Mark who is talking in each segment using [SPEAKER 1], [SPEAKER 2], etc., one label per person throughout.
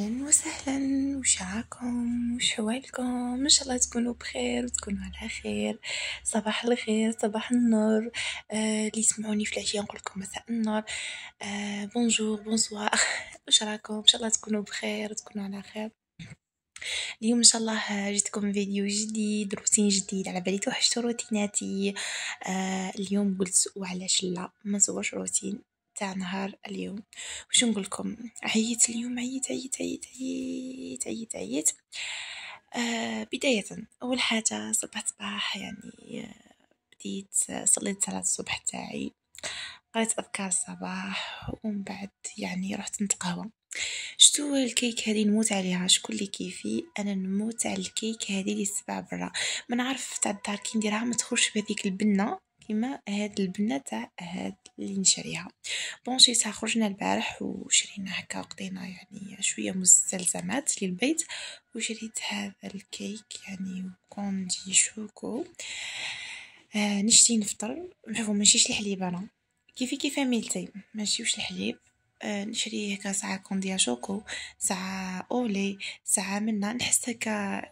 [SPEAKER 1] أهلا وسهلا، وش راكم؟ وش حوالكم؟ إن شاء الله تكونوا بخير وتكونوا على خير. صباح الخير، صباح النور. اللي يسمعوني في العشية نقول لكم مساء النور. بونجور، بونسوار. وش راكم؟ إن شاء الله تكونوا بخير وتكونوا على خير. اليوم إن شاء الله جيتكم فيديو جديد، روتين جديد. على بالي توحشتوا روتيناتي. اليوم قلت وعلاش لا ما نصورش روتين تاع نهار اليوم. وش نقول لكم؟ عييت اليوم، عييت. بداية أول حاجة صباح يعني بديت صليت صلاة الصبح تاعي، قريت أذكار الصباح، ومن بعد يعني رحت نتقهوى. شتو الكيك هذه نموت عليها، شكون اللي كيفي؟ انا نموت على الكيك هذه اللي سبع برا. ما نعرف تاع الدار كي نديرها ما تخرجش بهذيك البنه كيما هاد البنه تاع هاد اللي نشريها. بون شريتها، خرجنا البارح وشرينا هكا وقضينا يعني شويه مستلزمات للبيت، وشريت هذا الكيك يعني كوندي شوكو. نشتي نفطر، شوفوا ماشيش الحليب، انا كيف ميلتي ماشي وش الحليب. نشري هكا ساعة كونديا شوكو، ساعة أولي، ساعة منا نحس هكا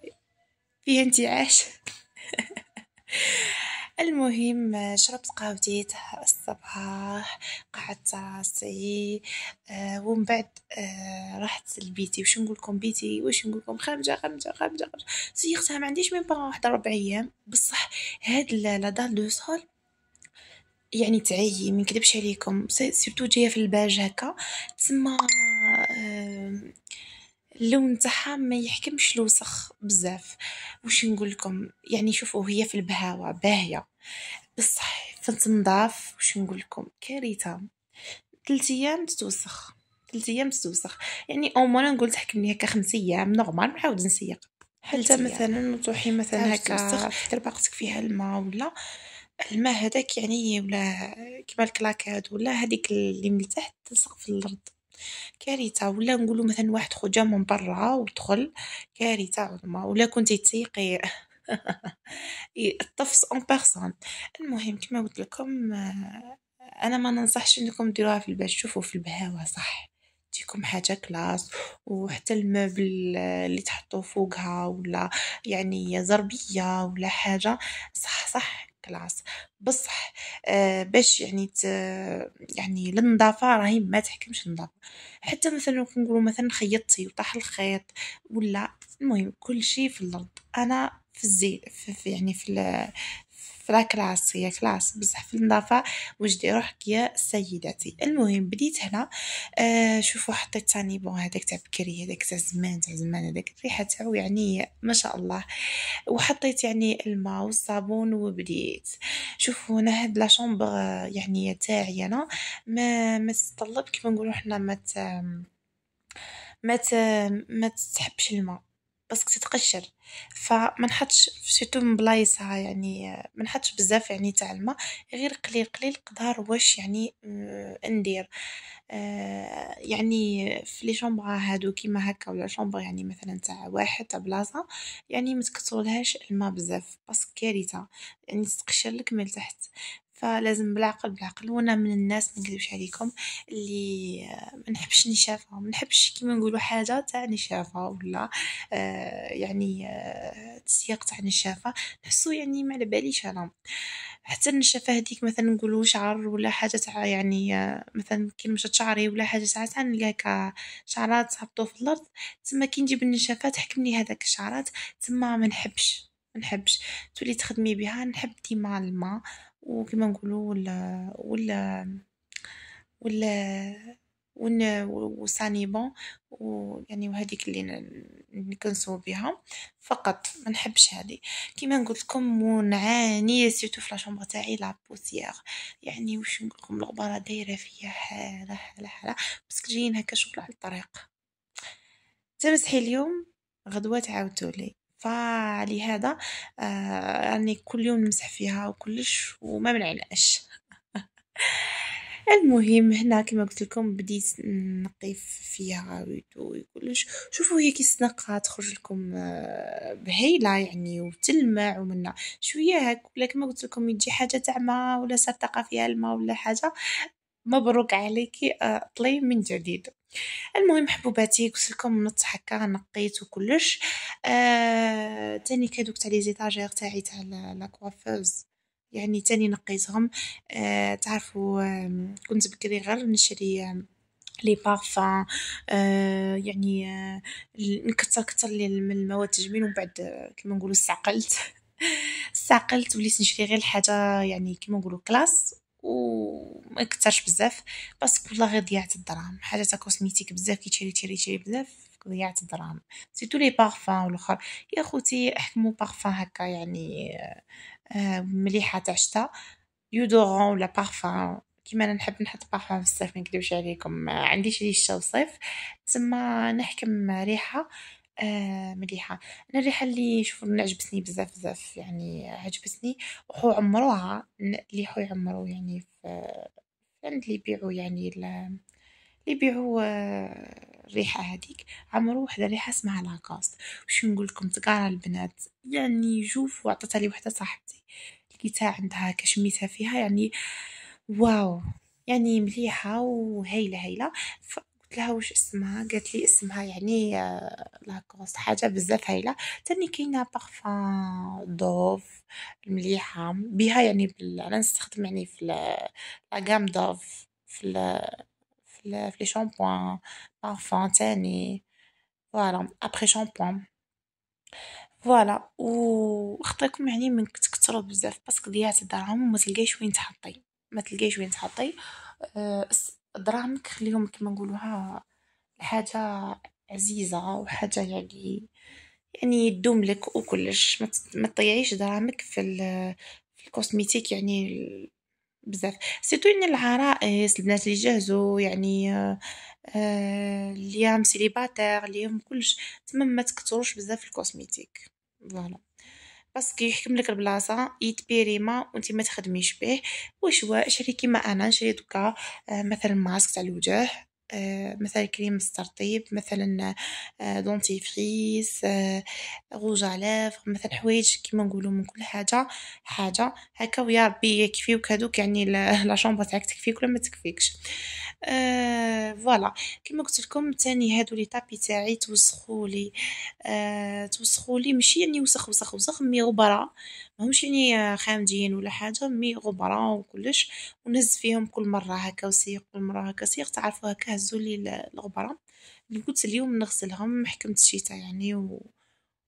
[SPEAKER 1] فيها انتعاش. المهم شربت قهوتي تاع الصباح، قعدت راسي. ومن بعد رحت لبيتي. وش نقولكم بيتي؟ وش نقولكم خرجة سيختها ما عنديش من بقى واحد 4 أيام بصح. هاد لا دال دو سول يعني تعيي، ما نكذبش عليكم، سيرتو جايه في الباج هكا تسمى. اللون تاعها ما يحكمش الوسخ بزاف. وش نقول لكم يعني شوفوا هي في البهاوه باهيه بصح في التنظاف وش نقول لكم كارثه. 3 ايام تتوسخ، 3 ايام تتوسخ يعني او ما نقول تحكمني هكا 5 ايام نورمال نعاود نسيق. حتى مثلا تروحي مثلا هكا دربقتك فيها الماء ولا الماء هذاك يعني ولا كيما الكلاكات ولا هذيك اللي من تحت تلصق في الارض كارثه. ولا نقولوا مثلا واحد خرج من برا ودخل كارثه عظمى. ولا كنتي تسيقي الطفس اون بيرسون. المهم كما قلت لكم انا ما ننصحش انكم ديروها في البيت. شوفوا في البهاوه صح تجيكم حاجه كلاس، وحتى المبل اللي تحطوا فوقها ولا يعني زربيه ولا حاجه صح كلاس بصح. باش يعني يعني النظافه راهي ما تحكمش النظافه. حتى مثلا نقولوا مثلا خيطتي وطاح الخيط ولا المهم كل شيء في الارض. انا في الزي في يعني في لا كلاس، هي كلاس بصح في النظافه وجدي روحك يا سيداتي. المهم بديت هنا. شوفوا حطيت تاني بون هذاك تاع بكري، هذاك تاع زمان هذاك الريحه تاعو يعني ما شاء الله. وحطيت يعني الماء والصابون وبديت. شوفوا انا هاد لا شومبر يعني تاعي انا ما تتطلب كيما نقولوا حنا ما ت... ما تسحبش الماء باسكو تتقشر. فما نحطش سيتو من بلايصها يعني ما نحطش بزاف يعني تاع الماء، غير قليل قدار واش يعني ندير. يعني في لي شومبر هادو كيما هكا ولا شومبر يعني مثلا تاع واحد تاع بلاصه يعني ما تكثرولهاش الماء بزاف باسكو كارثه يعني تتقشر لك من تحت. فلازم بالعقل. وانا من الناس ما نكذبش عليكم اللي ما نحبش نشافه، ما نحبش كيما نقولوا حاجه تاع نشافه ولا يعني تسياق تاع نشافه نحسو يعني ما على باليش انا. حتى النشافه هذيك مثلا نقولوا شعر ولا حاجه تاع يعني مثلا كي مشات شعري ولا حاجه ساعات نلقى هكا شعرات هبطوا في الارض تما كي نجيب النشافه تحكمني هذاك الشعرات تما ما نحبش تولي تخدمي بها. نحب ديما الماء وكما نقولوا ولا وصانيبون ويعني وهذيك اللي نكنسو بها فقط. ما نحبش هذه كيما قلت لكم. ونعاني سيرتو في لاشومبر تاعي لا بوسيير يعني وش نقول لكم الغباره دايره فيا حاله بس جايين هكا شغل على الطريق. تمسحي اليوم غدوه تعاودوا لي. فلهذا يعني كل يوم نمسح فيها وكلش وما منعناش. المهم هنا كما قلت لكم بديت نقيف فيها وكلش. شوفوا هي كي السنقة تخرج لكم بهيلة يعني وتلمع ومنا شوية هاك. ولا كما قلت لكم يجي حاجة تاع ما ولا سرطقة فيها الماء ولا حاجة مبروك عليكي طلي من جديد. المهم حبوباتي قلت لكم نط هكا نقيت وكلش. تاني كادوك تاع لي زيتاجير تاعي تاع لا كوافوز، يعني تاني نقيتهم. تعرفوا كنت بكري غير نشري لي بارفان، يعني نكتر لي من المواد التجميل، ومن بعد كيما نقولوا استعقلت. استعقلت وليت نشري غير الحاجة يعني كيما نقولوا كلاس، وما كترش بزاف، باسكو والله غير ضيعت الدراهم. حاجة تاع كوسميتيك بزاف كي تشري بزاف ضيعت الدراهم. سيرتو لي بارفان والاخر، يا خوتي احكموا بارفان هكا يعني مليحة تاع شتا، ديودورون ولا بارفان. كيما انا نحب نحط بارفان في الصيف، ما نكذبش عليكم ما عنديش ريش الشتا وصيف، تسمى نحكم ريحة مليحة. انا الريحة اللي شوفوا نعجبتني بزاف بزاف يعني عجبتني، وحو عمروها اللي حو يعمروا يعني في عند اللي يبيعوا يعني اللي يبيعوا الريحة هذيك، عمرو وحدة ريحة اسمها لاكاست. وش نقول لكم تقارع البنات يعني جوف، وعطتها لي وحدة صاحبتي لقيتها عندها كشميتها فيها يعني واو، يعني مليحة وهايلة هايلة. فقلت لها وش اسمها، قالت لي اسمها يعني لاكوست حاجة بزاف هايلة. تاني كاينة بارفان دوف مليحة بيها يعني أنا نستخدم يعني في لاقام دوف في في لي شامبوان بارفان تاني. فوالا ابخي شامبوان. فوالا وخطيكم يعني من تكتروا بزاف باسكو ضيعت الدراهم وما تلقايش وين تحطي، ما تلقايش وين تحطي. دراهمك خليهم كما نقولوها حاجة عزيزة وحاجة يعني تدوم لك وكلش، ما تضيعيش دراهمك في في الكوسميتيك يعني بزاف. سيرتو يعني العرائس البنات اللي يجهزوا يعني اللي راهم سيليباتير اللي هم كلش، تما ما تكتروش بزاف الكوسميتيك. فوالا باسكو يحكم لك البلاصه يتبيريما وانت ما تخدميش به. وشوا شري كيما انا نشري دوكا مثلا ماسك تاع الوجه، مثلا كريم الترطيب، مثلا دونتيفريس، روج على لافغ، مثلا حوايج كيما نقولوا من كل حاجه حاجه هكا، ويا ربي يكفيوك هذوك يعني لا شامبو تاعك تكفيك ولا ما تكفيكش. فوالا كيما قلت لكم تاني هادو لي طابي تاعي توسخولي، توسخولي ماشي يعني وسخ وسخ وسخ مي غبرة، ماهمش يعني خامجين ولا حاجة مي غبرة وكلش. ونهز فيهم كل مرة هكا وسيق، كل مرة هكا سيق، تعرفوا هكا هزولي الغبرة. قلت اليوم نغسلهم حكمة الشتا يعني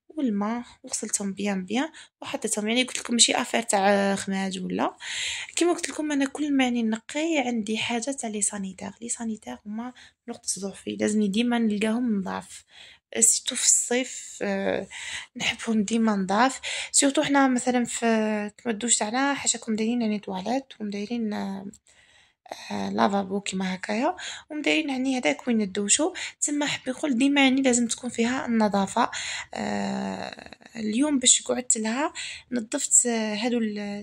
[SPEAKER 1] والماء وغسلتهم بيان بيان وحطيتهم، يعني قلت لكم ماشي افير تاع خماج ولا. كيما قلت لكم انا كل ما راني نقي عندي حاجه تاع لي سانيتير، لي سانيتير هما نقطه ضعفي، لازمني ديما نلقاهم نضاف. سيرتو في الصيف نحبهم ديما نضاف. سيرتو حنا مثلا في كما الدوش تاعنا حاشاكم دايرين يعني تواليت ومدايرين لافابو كيما هكايا، ومدايرين يعني هداك وين ندوشو. تما حب يقول ديما يعني لازم تكون فيها النظافة. اليوم باش قعدت لها نظفت هادو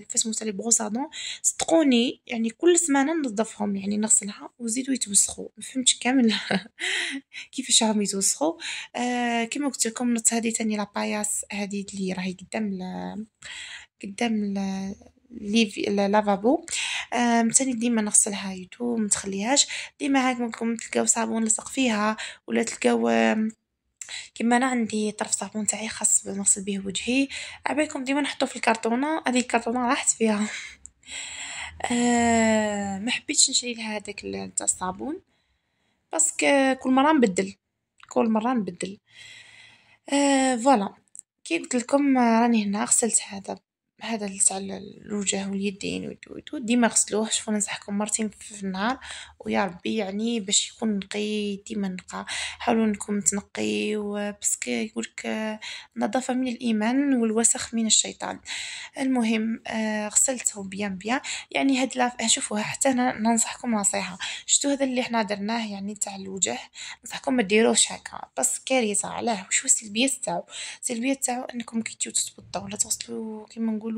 [SPEAKER 1] كيفاش تاع لي بروسادون، صدقوني يعني كل سمانة ننظفهم يعني نغسلها ويزيدوا يتوسخوا، ما فهمتش كامل كيفاش راهم يتوسخوا. كيما قلت لكم نص هذه تاني لاباياس هذه اللي راهي قدام لافابو. تاني ديما نغسلها يدو متخليهاش ديما هاك ممكن تلقاو صابون لصق فيها، ولا تلقاو كيما انا عندي طرف صابون تاعي خاص نغسل به وجهي، عبالكم ديما نحطو في الكرتونه، هذه الكرتونه راحت فيها. ما حبيتش نشري لها هذاك تاع الصابون باسكو كل مره نبدل، كل مره نبدل. فوالا كي قلت لكم راني هنا غسلت هذا تاع الوجه واليدين ويدو ديما غسلوه. شوفوا ننصحكم مرتين في النهار، ويا ربي يعني باش يكون نقي ديما نقى. حاولوا انكم تنقيو باسكو يقولك النظافة من الإيمان والوسخ من الشيطان. المهم غسلته بيان بيان يعني هاد شوفوا حتى انا ننصحكم نصيحة، شتو هذا اللي احنا درناه يعني تاع الوجه، ننصحكم ما ديروش هكا بس كارثة. علاه وشو السلبيات تاعو؟ السلبيات تاعو انكم كي تجيو تتوضاو ولا تغسلوا كيما نقولوا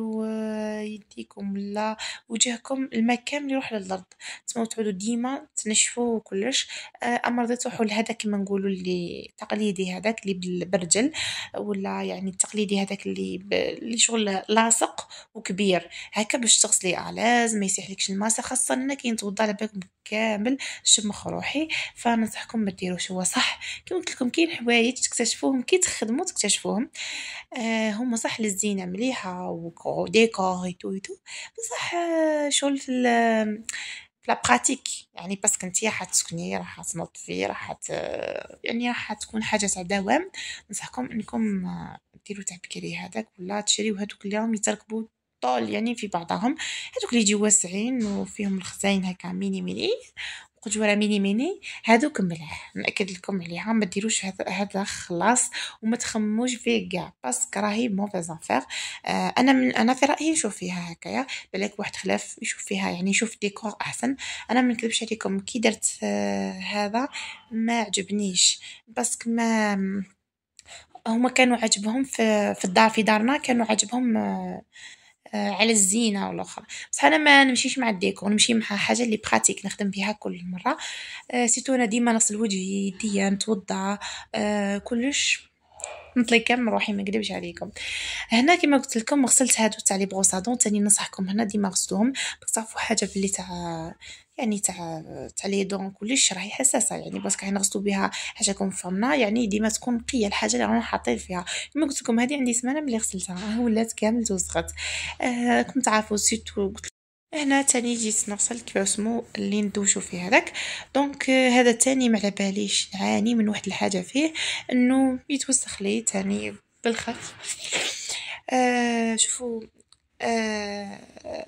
[SPEAKER 1] يديكم ولا وجهكم، الماء كامل يروح للارض، تسمى تعودوا ديما نتوما تنشفوه وكلش. اما رضيتو حول هذا كما نقولوا اللي تقليدي، هذاك اللي بالبرجل، ولا يعني التقليدي هذاك اللي شغل لاصق وكبير هكا باش تغسليه. لازم ما يسيحلكش الماء، خاصه انا كي نتوضا على بالكم كامل شمخ روحي. فننصحكم ما ديروش. هو صح كيما قلت لكم كاين حوايج تكتشفوهم كي تخدموا تكتشفوهم. هما صح للزينه مليحه وديكور ايتو، بصح شغل في لا براتيك يعني باسكو نتيا حتسكني راح تنظفي يعني راح تكون حاجه تاع دوام. ننصحكم انكم ديروا تاع بكري هذاك، ولا تشريو هذوك اللي راهم يتركبوا طول يعني في بعضهم، هذوك اللي يجيو واسعين وفيهم الخزاين هكا ميني ميني قجوره ميني ميني. هذوك ملاح ناكد لكم عليها. ما ديروش هذا خلاص، وما تخموش فيه كاع باسكو راهي موفيز افير. انا في رايي نشوف فيها هكايا، بالك واحد خلاف يشوف فيها يعني يشوف ديكور احسن. انا ما نكذبش عليكم كي درت هذا ما عجبنيش، باسكو ما هما كانوا عجبهم في الدار، في دارنا كانوا عجبهم على الزينه والاخر. بصح انا ما نمشيش مع الديكور، نمشي مع حاجه اللي براتيك نخدم بها كل مره. سيتو انا ديما نغسل وجهي يديا نتوضا كلش نطلي كامل روحي ما نكذبش عليكم. هنا كما قلت لكم غسلت هادو تاع لي بروسادون، تاني ننصحكم هنا ديما غسلوهم باش تعرفوا حاجه بلي تاع يعني تاع لي دون كلش راهي حساسه يعني، باسكو راح نغسلوا بها حاجه فمنا يعني ديما تكون نقيه الحاجه اللي رانا حاطين فيها. كما قلت لكم هذه عندي سمانه ملي غسلتها ولات كامل توسخت. كنت تعرفوا سيتو هنا تاني جيت نغسل كيف اسمو اللي ندوشو فيه هذاك. دونك هذا تاني ما على باليش نعاني من واحد الحاجه فيه انه يتوسخ لي تاني بالخف. شوفوا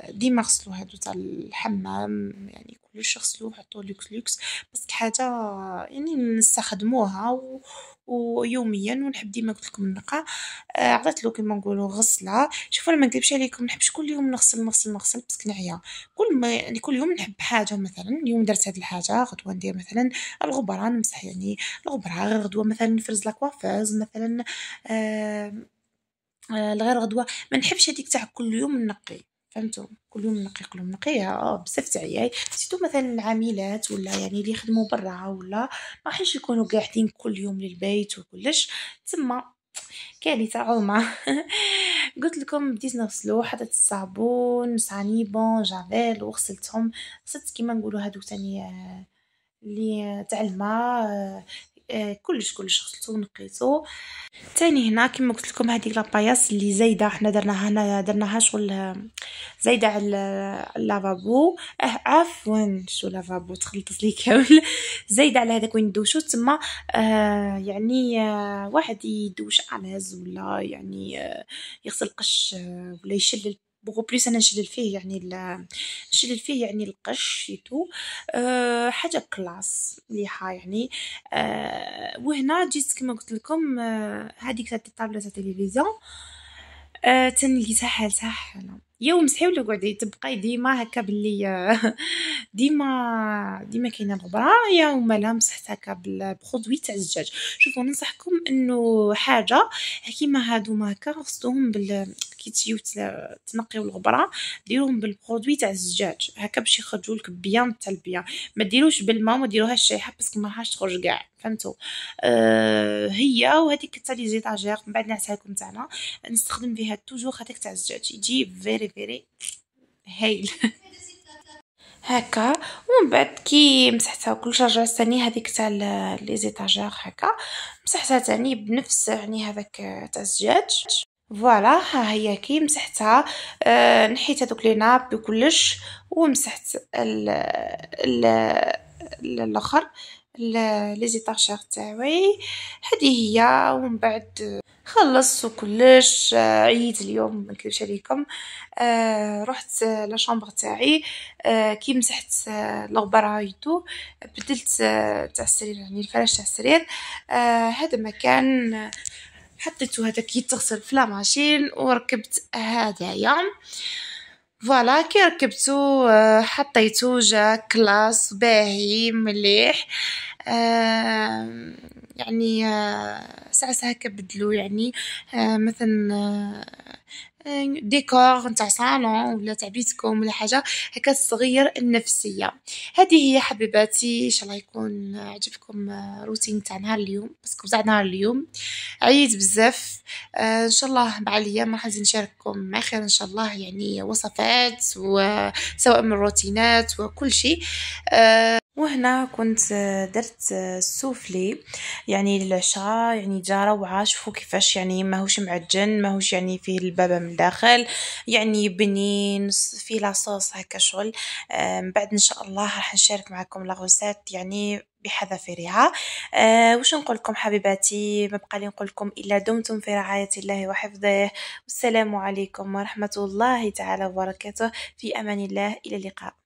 [SPEAKER 1] ديما غسلوا هادو تاع الحمام يعني كلش غسلوه حطوه لوكس بس حاجه يعني نستخدموها ويوميا. ونحب ديما قلت لكم النقا عطيت له كيما نقولوا غسله. شوفوا انا ما نكذبش عليكم نحبش كل يوم نغسل بس نعيا. كل ما يعني كل يوم نحب حاجه، مثلا اليوم درت هذه الحاجه غدوه ندير مثلا الغبره نمسح يعني الغبره، غدوه مثلا نفرز لاكوافيز مثلا. الغير غدوه ما نحبش هذيك تاع كل يوم نقي، فهمتوا؟ كل يوم نقي كل يوم نقي بزاف تاع عياي سيتو مثلا العاملات ولا يعني اللي يخدموا برا ولا ما راحش يكونوا قاعدين كل يوم للبيت وكلش تما كارثه عومه. قلت لكم بديت نغسلو، حطيت الصابون صانيبون جافيل وغسلتهم. غسلت كيما نقولوا هادو تاني اللي تاع الماء كلش غسلتو ونقيتو. تاني هنا كيما قلت لكم هذيك لاباياس اللي زايده حنا درناها شغل زايده على اللافابو. عفوا شو لافابو تخلطت لي كامل. زايده على هذاك وين ندوشو تما. يعني واحد يدوش اناز ولا يعني يغسل قش ولا يشلل بوغو بليس. انا نشلل فيه يعني نشلل فيه يعني القش يتو حاجه كلاس مليحه يعني. وهنا جيت كما قلت لكم هذيك تاع الطابله تاع التلفزيون تاني لقيتها حالتها يوم مسحي ولا قعدي تبقاي ديما هكا باللي ديما كاينه الغبره يا وما لا مسحت هكا بالبرودوي تاع الزجاج. شوفوا ننصحكم انه حاجه كيما هادو هكا غسلوهم كي تجيو تنقيو الغبره ديروهم بالبرودوي تاع الزجاج هكا باش يخرجوا لك بيان تاع البيان. ما ديروش بالماء ما ديروهاش شايحه باسكو ما راحش تخرج كاع، فهمتوا؟ هي وهذيك تاع لي زيتاجير من بعد نعسها لكم تاعنا نستخدم فيها توجور هذاك تاع الزجاج يجي فيري هايل. هكا ومن بعد كي مسحتها وكلش رجعت ثاني هذيك تاع لي زيتاجير هكا مسحتها تاني بنفس يعني هذاك تاع الزجاج. فوالا ها هي كي مسحتها نحيت هذوك لي ناب بكلش ومسحت الاخر لي زيتاجير تاعي. هذه هي ومن بعد خلصت وكلش عييت اليوم ما نكذبش عليكم. رحت لا شامبر تاعي كي مسحت الغبره هايتو بدلت تاع السرير يعني الفراش تاع السرير. هذا مكان حطيته هذاك يتغسل في لا ماشين وركبت هذايا. فوالا كي ركبتو حطيتو جا كلاس باهي مليح. يعني ساعة هكا بدلو يعني مثلا ديكور نتاع صالون ولا تاع بيتكم ولا حاجة هكا تصغير النفسية. هذه هي حبيباتي، ان شاء الله يكون عجبكم روتين تاع نهار اليوم، باسكو تاع نهار اليوم عييت بزاف. ان شاء الله مع الايام راح نزيد نشارككم مع خير ان شاء الله، يعني وصفات وسواء من روتينات وكل شيء. وهنا كنت درت السوفلي يعني للعشاء، يعني جا روعة. شوفوا كيفاش يعني ماهوش معجن، ماهوش يعني فيه البابة من الداخل، يعني بنين فيه لاصوص هكا شغل. من بعد ان شاء الله راح نشارك معكم لاغوسات يعني بحذافيرها. وش نقول لكم حبيباتي، ما بقى لي نقول لكم الا دمتم في رعاية الله وحفظه، والسلام عليكم ورحمة الله تعالى وبركاته. في امان الله، الى اللقاء.